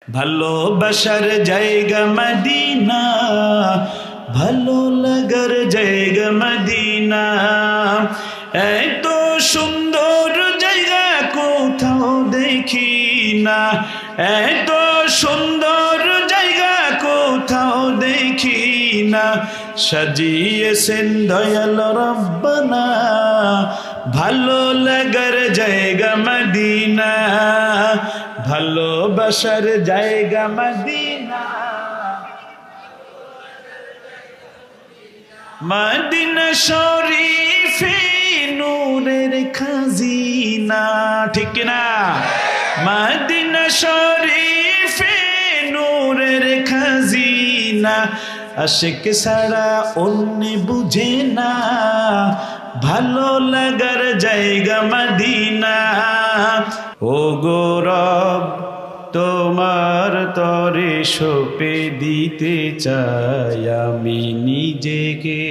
ভালোবাসার জায়গা মদিনা, ভালো লাগার জায়গা মদিনা। এত সুন্দর জায়গা কোথাও দেখি না, এত সুন্দর জায়গা কোথাও দেখি না। সাজিয়েছেন দয়াল রব্বানা, ভালো লাগার জায়গা মদিনা, ভালোবাসার জায়গা মদিনা। মদিনা শরীফে নূরের খাজিনা, ঠিক না? মদিনা শরীফে নূরের খাজিনা, আশিক ছাড়া অন্য বুঝে না, ভালো লাগার জায়গা মদিনা। ও গো রব তোমার তরে সঁপে দিতে চাই আমি নিজেকে,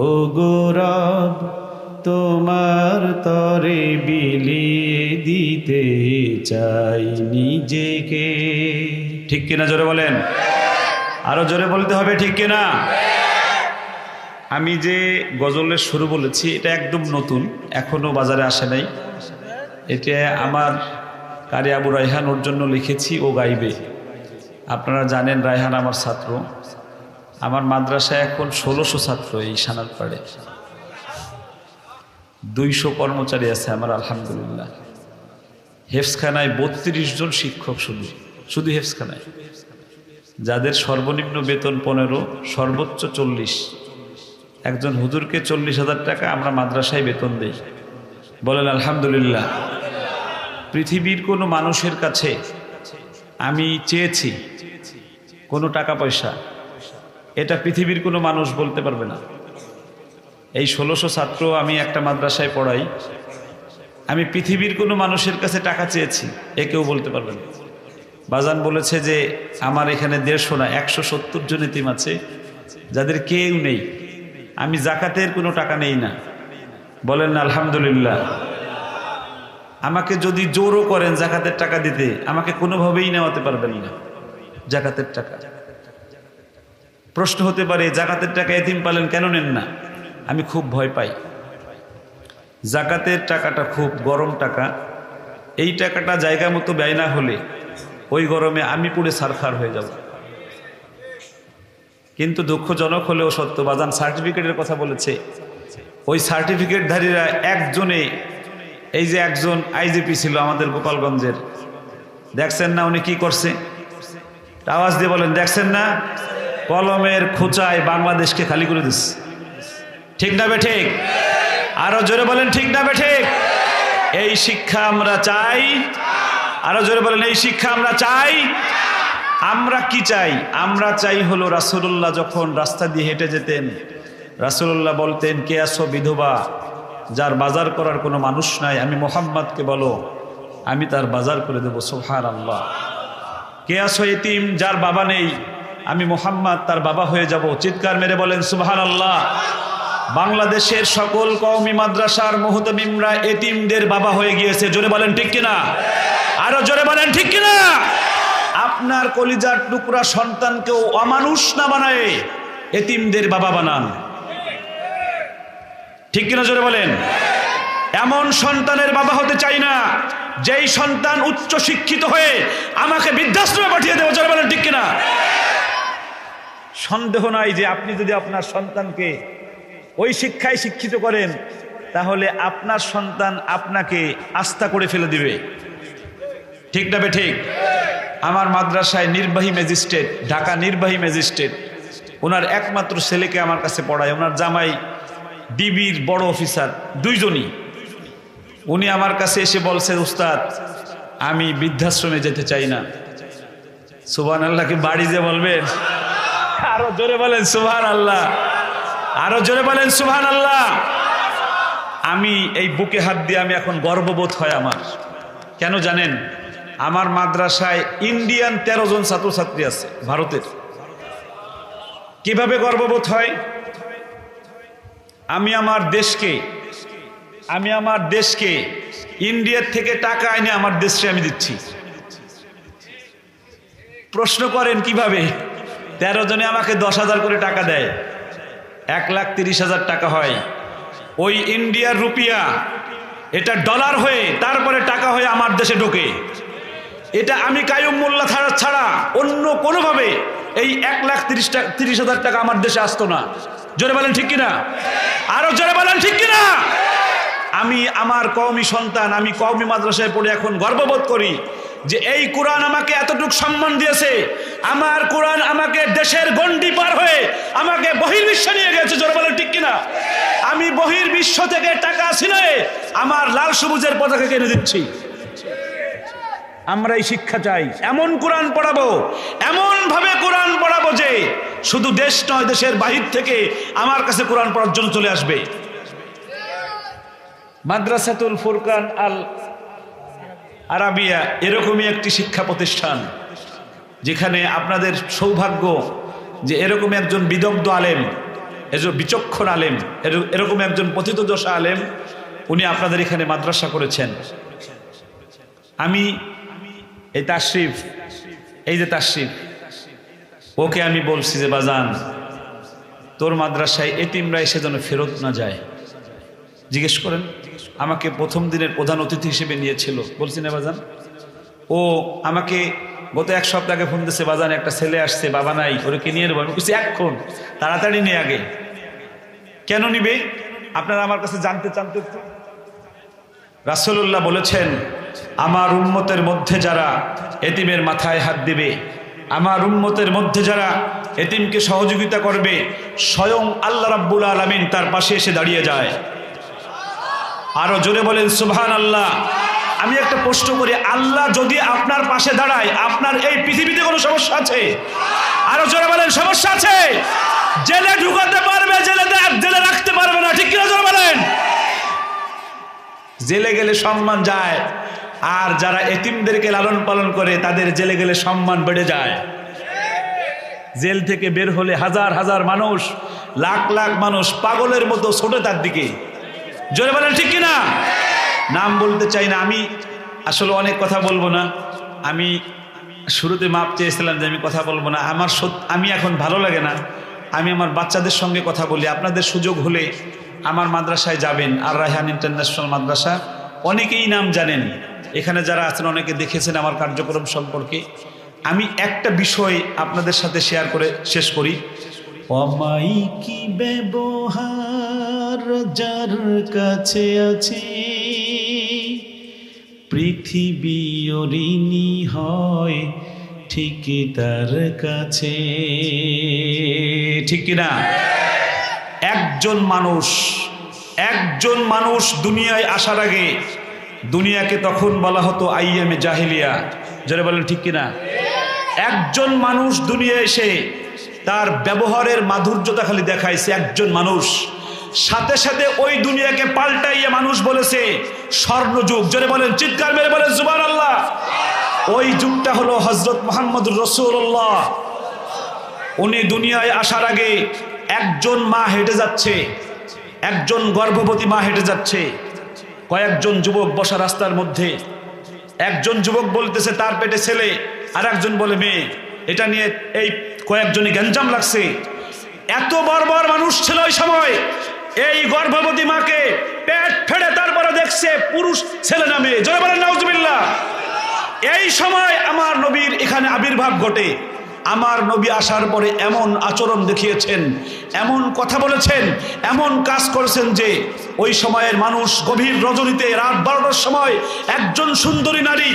ও গো রব তোমার তরে বিলিয়ে দিতে চাই নিজেকে। ঠিক কিনা জোরে বলেন, আরো জোরে বলতে হবে, ঠিক কিনা? আমি যে গজলের শুরু বলেছি এটা একদম নতুন, এখনো বাজারে আসে নাই। এটা আমার কারি আবু রায়হান ওর জন্য লিখেছি, ও গাইবে। আপনারা জানেন রায়হান আমার ছাত্র। আমার মাদ্রাসায় এখন 1600 ছাত্র, এই সানারপাড়ে 200 কর্মচারী আছে আমার, আলহামদুলিল্লাহ। হেফজখানায় 32 জন শিক্ষক, শুধু হেফজখানায়, যাদের সর্বনিম্ন বেতন 15, সর্বোচ্চ 40। একজন হুজুরকে 40,000 টাকা আমরা মাদ্রাসায় বেতন দেই, বলেন আলহামদুলিল্লাহ। পৃথিবীর কোনো মানুষের কাছে আমি চেয়েছি কোনো টাকা পয়সা, এটা পৃথিবীর কোনো মানুষ বলতে পারবে না। এই 1600 ছাত্র আমি একটা মাদ্রাসায় পড়াই, আমি পৃথিবীর কোনো মানুষের কাছে টাকা চেয়েছি, এ কেউ বলতে পারবে না। বাজান বলেছে যে আমার এখানে 150 না 170 জন এতিম আছে যাদের কেউ নেই, আমি জাকাতের কোনো টাকা নেই না, বলেন না আলহামদুলিল্লাহ। আমাকে যদি জোরও করেন জাকাতের টাকা দিতে, আমাকে কোনোভাবেই নেওয়াতে পারবেন না জাকাতের টাকা। প্রশ্ন হতে পারে জাকাতের টাকা এতিম পালেন কেন নেন না? আমি খুব ভয় পাই। জাকাতের টাকাটা খুব গরম টাকা, এই টাকাটা জায়গা মতো ব্যয় না হলে ওই গরমে আমি পুড়ে ছারখার হয়ে যাব। কিন্তু দুঃখজনক হলেও সত্য, বাজান সার্টিফিকেটের কথা বলেছে, ওই সার্টিফিকেটধারীরা একজনে, এই যে একজন আইজিপি ছিল আমাদের গোপালগঞ্জের, দেখছেন না উনি কি করছে? আওয়াজ দিয়ে বলেন, দেখছেন না? কলমের খোঁচায় বাংলাদেশকে খালি করে দিচ্ছে, ঠিক না বে ঠিক? আরো জোরে বলেন, ঠিক না বে ঠিক? এই শিক্ষা আমরা চাই, আরো জোরে বলেন, এই শিক্ষা আমরা চাই। আমরা কি চাই? আমরা চাই হলো রাসূলুল্লাহ যখন রাস্তা দিয়ে হেঁটে যেতেন, রাসূলুল্লাহ বলতেন, কে আছো বিধবা যার বাজার করার কোনো মানুষ নাই, আমি মুহাম্মদকে বলো আমি তার বাজার করে দেবো, সুবহানাল্লাহ। কে আছো এতিম যার বাবা নেই, আমি মুহাম্মদ তার বাবা হয়ে যাব, চিৎকার মেরে বলেন সুবহানাল্লাহ। বাংলাদেশের সকল কওমি মাদ্রাসার মুহতামিমরা এতিমদের বাবা হয়ে গিয়েছে, জোরে বলেন ঠিক কিনা? আরো জোরে বলেন ঠিক কিনা? আপনার কলিজার টুকরা সন্তানকেও অমানুষ না বানায় এতিমদের বাবা বানান, ঠিক কিনা জোরে বলেন? এমন সন্তানের বাবা হতে চাই না যেই সন্তান উচ্চ শিক্ষিত হয়ে আমাকে বৃদ্ধাশ্রমে পাঠিয়ে দেবে, জোরে বলেন ঠিক কিনা? সন্দেহ নাই যে আপনি যদি আপনার সন্তানকে ওই শিক্ষায় শিক্ষিত করেন, তাহলে আপনার সন্তান আপনাকে আস্থা করে ফেলে দিবে, ঠিক না বে ঠিক? আমার মাদ্রাসায় নির্বাহী ম্যাজিস্ট্রেট, ঢাকা নির্বাহী ম্যাজিস্ট্রেট, ওনার একমাত্র ছেলেকে আমার কাছে পড়ায়, ওনার জামাই ডিবির বড় অফিসার, দুইজনই। উনি আমার কাছে এসে বলছে, উস্তাদ আমি বৃদ্ধাশ্রমে যেতে চাই না। সুবহানাল্লাহ, কি বাড়ি যে বলবেন? আরো জোরে বলেন সুবহানাল্লাহ, আরো জোরে বলেন সুবহানাল্লাহ। আমি এই বুকে হাত দিয়ে আমি এখন গর্ববোধ হয় আমার। কেন জানেন? আমার মাদ্রাসায় ইন্ডিয়ান 13 জন ছাত্রছাত্রী আছে ভারতের। কিভাবে গর্ববোধ হয়? আমি আমার দেশকে ইন্ডিয়ার থেকে টাকা এনে আমার দেশে আমি দিচ্ছি। প্রশ্ন করেন কিভাবে? 13 জনে আমাকে 10,000 করে টাকা দেয়, 1,30,000 টাকা হয়। ওই ইন্ডিয়ার রুপিয়া, এটা ডলার হয়ে তারপরে টাকা হয়ে আমার দেশে ঢোকে। এটা আমি কাইয়ুম মোল্লা ছাড়া অন্য কোনোভাবে এই 1,30,000 টাকা আমার দেশে আসতো না। জোরে বলেন ঠিক কিনা? আরো জোরে বলেন ঠিক কিনা? আমি আমার কওমি সন্তান, আমি কওমি মাদ্রাসায় পড়ে এখন গর্ববোধ করি যে এই কোরআন আমাকে এতটুকু সম্মান দিয়েছে। আমার কোরআন আমাকে দেশের গণ্ডি পার হয়ে আমাকে বহির্বিশ্বে নিয়ে গেছে। জোরে বলেন ঠিক কিনা? আমি বহির্বিশ্ব থেকে টাকা ছিনিয়ে আমার লাল সবুজের পতাকা কিনে দিচ্ছি। আমরা এই শিক্ষা চাই, এমন কোরআন পড়াবো, এমন ভাবে কোরআন পড়াবো যে শুধু দেশ নয়, দেশের বাহির থেকে আমার কাছে কোরআন পড়ার জন্য চলে আসবে। মাদ্রাসাতুল ফুরকান আল আরাবিয়া এরকমই একটি শিক্ষা প্রতিষ্ঠান, যেখানে আপনাদের সৌভাগ্য যে এরকম একজন বিদগ্ধ আলেম, একজন বিচক্ষণ আলেম, এরকম একজন পতিতদশা আলেম, উনি আপনাদের এখানে মাদ্রাসা করেছেন। আমি এই তাশরিফ, এই যে তাশরিফ, ওকে আমি বলছি যে বাজান, তোর মাদ্রাসায় এতিমরা এসে যেন ফেরত না যায়। জিজ্ঞেস করেন, আমাকে প্রথম দিনের প্রধান অতিথি হিসেবে নিয়েছিল, বলছি না বাজান? ও আমাকে গত 1 সপ্তাহ আগে ফোন দিচ্ছে, বাজান একটা ছেলে আসছে, বাবা নাই, ওকে নিয়ে নেবো। আমি বলছি এখন তাড়াতাড়ি নিয়ে আগে। কেন নিবে? আপনারা আমার কাছে জানতে চান তো একটু। রাসূলুল্লাহ বলেছেন, আমার উম্মতের মধ্যে যারা এতিমের মাথায় হাত দিবে, আমার উম্মতের মধ্যে যারা এতিমকে সহযোগিতা করবে, স্বয়ং আল্লাহ রাব্বুল আলামিন তার পাশে এসে দাঁড়িয়ে যায়। আরো জোরে বলেন সুবহানাল্লাহ। আমি একটা প্রশ্ন করি, আল্লাহ যদি আপনার পাশে দাঁড়ায়, আপনার এই পৃথিবীতে কোনো সমস্যা আছে? আরো জোরে বলেন, সমস্যা আছে? জেলে ঢুকাতে পারবে, জেলে রাখতে পারবে না, ঠিক কিনা? জোরে বলেন। জেলে গেলে সম্মান যায়, আর যারা এতিমদেরকে লালন পালন করে তাদের জেলে গেলে সম্মান বেড়ে যায়। জেল থেকে বের হলে হাজার হাজার মানুষ, লাখ লাখ মানুষ পাগলের মতো ছোটে তার দিকে। জোরে বলেন ঠিক কিনা? নাম বলতে চাই না, আমি আসলে অনেক কথা বলবো না। আমি শুরুতে মাপ চেয়েছিলাম যে আমি কথা বলবো না। আমি এখন ভালো লাগে না, আমি আমার বাচ্চাদের সঙ্গে কথা বলি। আপনাদের সুযোগ হলে আমার মাদ্রাসায় যাবেন, আর রায়হান ইন্টারন্যাশনাল মাদ্রাসা, অনেকেই নাম জানেন, এখানে যারা আছেন অনেকে দেখেছেন আমার কার্যক্রম সম্পর্কে। আমি একটা বিষয় আপনাদের সাথে শেয়ার করে শেষ করি। অমাইকি ব্যবহার যার কাছে আছে, পৃথিবী ঋণী হয় ঠিকই তার কাছে। ঠিক কিনা? একজন মানুষ দুনিয়ায় আসার আগে, দুনিয়াকে তখন বলা হতো আইয়ামে জাহিলিয়া। যারা বলেন ঠিক কিনা? একজন মানুষ দুনিয়া এসে তার ব্যবহারের মাধুর্যতা খালি দেখাইছে, একজন মানুষ। সাথে সাথে ওই দুনিয়াকে পাল্টাইয়া মানুষ বলেছে স্বর্ণযুগ। যারা বলেন, চিৎকার মেরে বলেন সুবহানাল্লাহ। ওই যুগটা হলো হযরত মুহাম্মদুর রাসূলুল্লাহ। উনি দুনিয়ায় আসার আগে একজন মা হেঁটে যাচ্ছে, একজন গর্ভবতী মা হেঁটে যাচ্ছে, কয়েকজন যুবক বসা রাস্তার মধ্যে। একজন যুবক বলতেছে তার পেটে ছেলে, আর একজন বলে মেয়ে। এটা নিয়ে এই কয়েকজনই গ্যাঞ্জাম লাগছে। এত বর্বর মানুষ ছিল ওই সময়। এই গর্ভবতী মাকে পেট ফেড়ে তারপরে দেখছে পুরুষ ছেলে না মেয়ে। জয় বলেন নাউজুবিল্লাহ। এই সময় আমার নবীর এখানে আবির্ভাব ঘটে। আমার নবী আসার পরে এমন আচরণ দেখিয়েছেন, এমন কথা বলেছেন, এমন কাজ করেছেন যে ওই সময়ের মানুষ গভীর রজনীতে রাত 12টার সময় একজন সুন্দরী নারী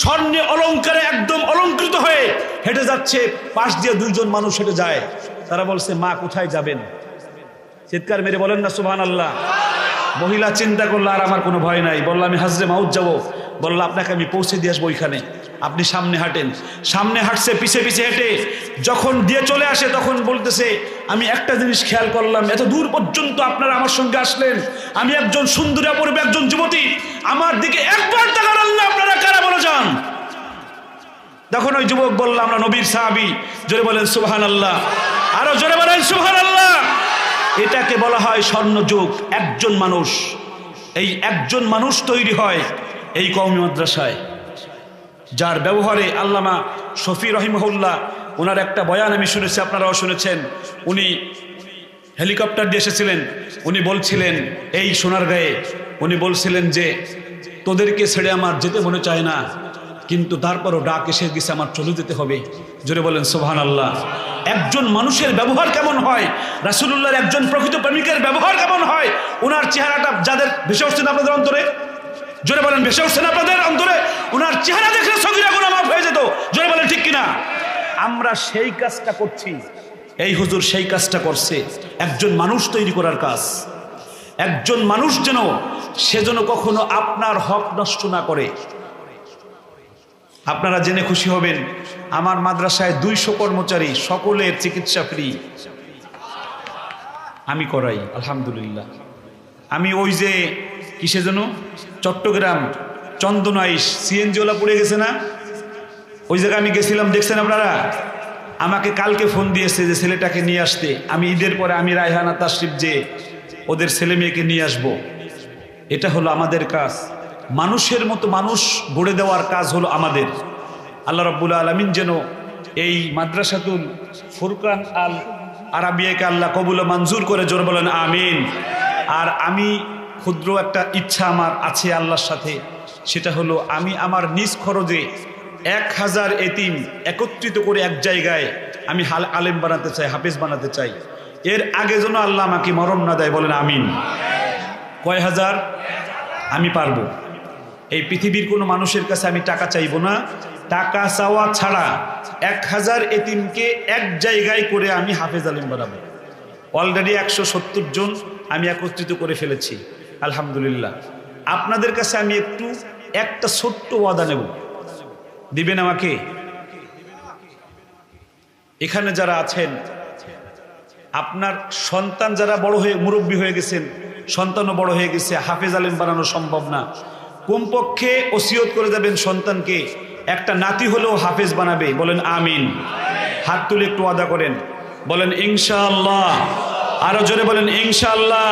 স্বর্ণে অলঙ্কারে একদম অলঙ্কৃত হয়ে হেঁটে যাচ্ছে, পাশ দিয়ে 2 জন মানুষ হেঁটে যায়। তারা বলছে, মা কোথায় যাবেন? চিৎকার মেরে বলেন না সুবহানাল্লাহ। মহিলা চিন্তা করলো, আর আমার কোনো ভয় নাই। বললাম, আমি হাজরে মাউত যাবো। বললো, আপনাকে আমি পৌঁছে দিয়ে আসবো ওইখানে, আপনি সামনে হাঁটেন। সামনে হাঁটছে, পিছে পিছে হেঁটে যখন দিয়ে চলে আসে তখন বলতেছে, আমি একটা জিনিস খেয়াল করলাম, এত দূর পর্যন্ত আপনারা আমার সঙ্গে আসলেন, আমি একজন সুন্দরী অপরূপ একজন যুবতী, আমার দিকে একবার তাকান না, আপনারা কারা বলে যান? তখন ওই যুবক বলল, আমরা নবীর সাহাবী। জোরে বলেন সুবহানাল্লাহ। আরো জোরে বলেন সুবহানাল্লাহ। এটাকে বলা হয় স্বর্ণযুগ। একজন মানুষ, এই একজন মানুষ তৈরি হয় এই কওমি মাদ্রাসায়, যার ব্যবহারে আল্লামা শফি রহিমহুল্লাহ, ওনার একটা বয়ান আমি শুনেছি, আপনারাও শুনেছেন। উনি হেলিকপ্টার দিয়ে এসেছিলেন। উনি বলছিলেন এই সোনারগাঁয়ে, উনি বলছিলেন যে তোদেরকে ছেড়ে আমার যেতে মনে চায় না, কিন্তু তারপরও ডাক এসে গেছে, আমার চলে যেতে হবে। জোরে বলেন সুবহানাল্লাহ। একজন মানুষের ব্যবহার কেমন হয়, রাসূলুল্লাহর একজন প্রকৃত প্রেমিকের ব্যবহার কেমন হয়, ওনার চেহারাটা যাদের ভেসে উঠছে না আপনাদের অন্তরে, জোরে বলেন ভেসে উঠছে না আপনাদের অন্তরে, ওনার চেহারা দেখলে সগীরা গুনাহ মাফ হয়ে যেত। জোরে বলেন ঠিক কিনা? আমরা সেই কাজটা করছি, এই হুজুর সেই কাজটা করছে। একজন মানুষ তৈরি করার কাজ, একজন মানুষ যেন সে যেন কখনো আপনার হক নষ্ট না করে। আপনারা জেনে খুশি হবেন, আমার মাদ্রাসায় 200 কর্মচারী, সকলের চিকিৎসা ফ্রি আমি করাই, আলহামদুলিল্লাহ। আমি ওই যে কিসে যেন চট্টগ্রাম চন্দনাইশ সিএনজিওলা পড়ে গেছে না, ওই জায়গায় আমি গেছিলাম, দেখছেন আপনারা। আমাকে কালকে ফোন দিয়েছে যে ছেলেটাকে নিয়ে আসতে। আমি ঈদের পরে আমি রায়হানা তাশরিফ যে ওদের ছেলে মেয়েকে নিয়ে আসব। এটা হলো আমাদের কাজ, মানুষের মতো মানুষ গড়ে দেওয়ার কাজ হলো আমাদের। আল্লাহ রাব্বুল আলামিন যেন এই মাদ্রাসাতুল ফুরকান আল আরাবিয়াকে আল্লাহ কবুল ও মঞ্জুর করে, জোর বলেন আমিন। আর আমি ক্ষুদ্র একটা ইচ্ছা আমার আছে আল্লাহর সাথে, সেটা হলো আমি আমার নিজ খরচে 1000 এতিম একত্রিত করে এক জায়গায় আমি আলেম বানাতে চাই, হাফেজ বানাতে চাই। এর আগে যেন আল্লাহ আমাকে মরণ না দেয়, বলেন আমিন। কয় হাজার? আমি পারবো। এই পৃথিবীর কোনো মানুষের কাছে আমি টাকা চাইবো না, টাকা চাওয়া ছাড়া 1000 এতিমকে এক জায়গায় করে আমি হাফেজ আলেম বানাবো। অলরেডি 170 জন আমি একত্রিত করে ফেলেছি, আলহামদুলিল্লাহ। আপনাদের কাছে আমি একটা ছোট্ট ওয়াদা নেব, দিবেন আমাকে? এখানে যারা আছেন, আপনার সন্তান যারা বড় হয়ে মুরব্বী হয়ে গেছেন, সন্তানও বড় হয়ে গেছে, হাফেজ আলেম বানানো সম্ভব না, কমপক্ষে ওসিয়ত করে যাবেন সন্তানকে, একটা নাতি হলেও হাফেজ বানাবে, বলেন আমিন। হাত তুলে একটু ওয়াদা করেন, বলেন ইনশাআল্লাহ। আরো জোরে বলেন ইনশাআল্লাহ।